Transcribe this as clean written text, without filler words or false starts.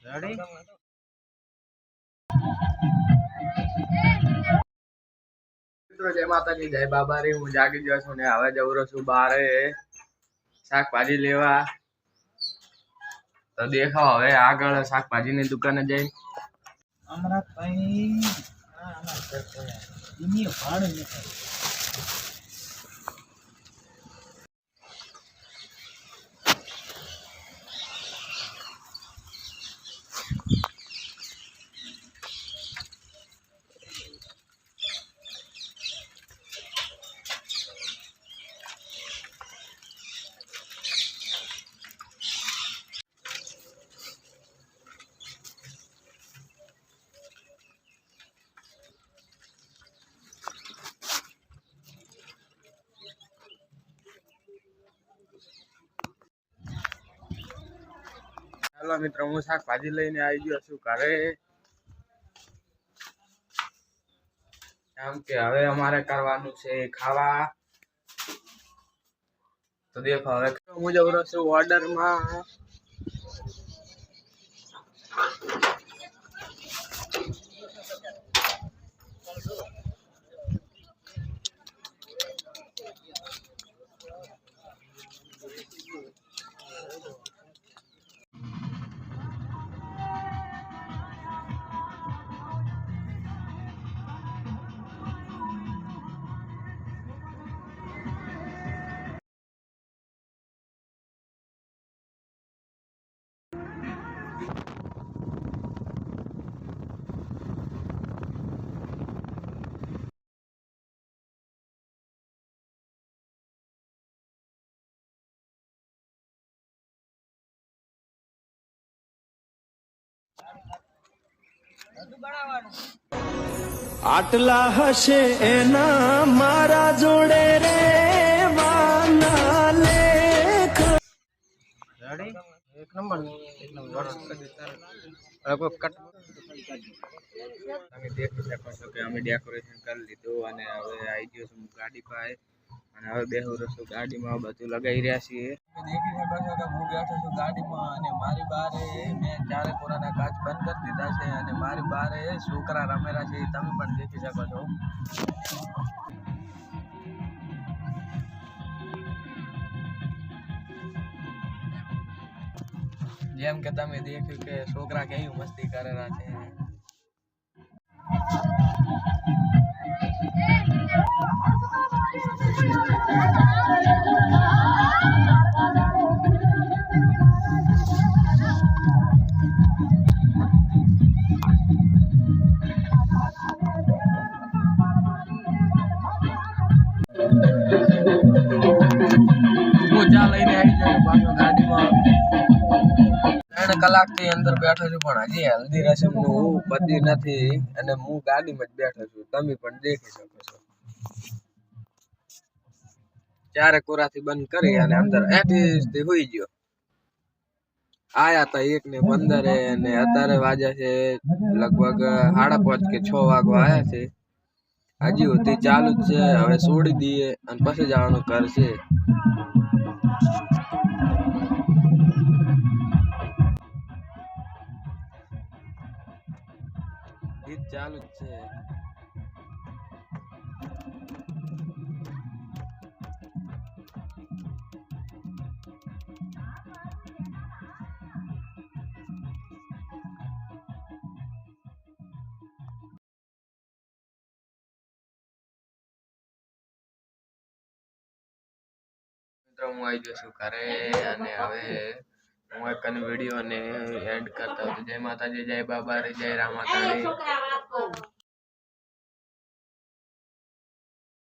ready મિત્રો જય માતાજી જય બાબારી હું જાગી ગયો છું ને હવે જવરો છું બારે શાકભાજી લેવા તો દેખો હવે આગળ શાકભાજીની દુકાને જઈ અમરાભાઈ એની ભાડું નથી ચાલો મિત્રો હું શાકભાજી લઈને આવી ગયો છું ઘરે કેમ કે હવે અમારે કરવાનું છે ખાવા તો દેખો હવે હું જવરો છું ઓર્ડરમાં આટલા હશે એના મારા જોડે રે વાના લેખ રેડી એક નંબર હવે કટ તમે દેખી શકો છો કે અમે ડેકોરેશન કરી લીધું અને હવે આવી ગયો છું ગાડી પાસે અને હવે બેહું રસું ગાડીમાં બધું લગાવી રહ્યા છીએ દેખી શકો છો કે હું બેઠો છું ગાડીમાં અને મારી બારે મેં ચારે કોરાના કાચ બંધ કરી દીધા છે અને મારી બારે છોકરા રમેલા છે તમે પણ દેખી શકો છો જેમ કે તમે દેખ્યું કે છોકરા કેવી મસ્તી કરેલા છે લઈને આવી જાય પાછો ગાડીમાં 3 કલાકથી અંદર બેઠો છું પણ હજી હલ્દી રસમ નું પતી નથી અને હું ગાડીમાં જ બેઠો છું તમે પણ દેખી શકો છો ચારે કોરાથી બંધ કરી અને અંદર એથી હોઈ ગયો આયા તા 1:15 અને અત્યારે વાગ્યા છે લગભગ 5:30 કે 6 વાગવા આયા છે હજી સુધી ચાલુ જ છે હવે છોડી દઈએ અને પછી જવાનું કરશે ગીત ચાલુ જ છે હું આવી ગયો છું ઘરે અને હવે હું એક વિડીયો ને એન્ડ કરતા હતો જય માતાજી જય બાબા જય રામાતાજી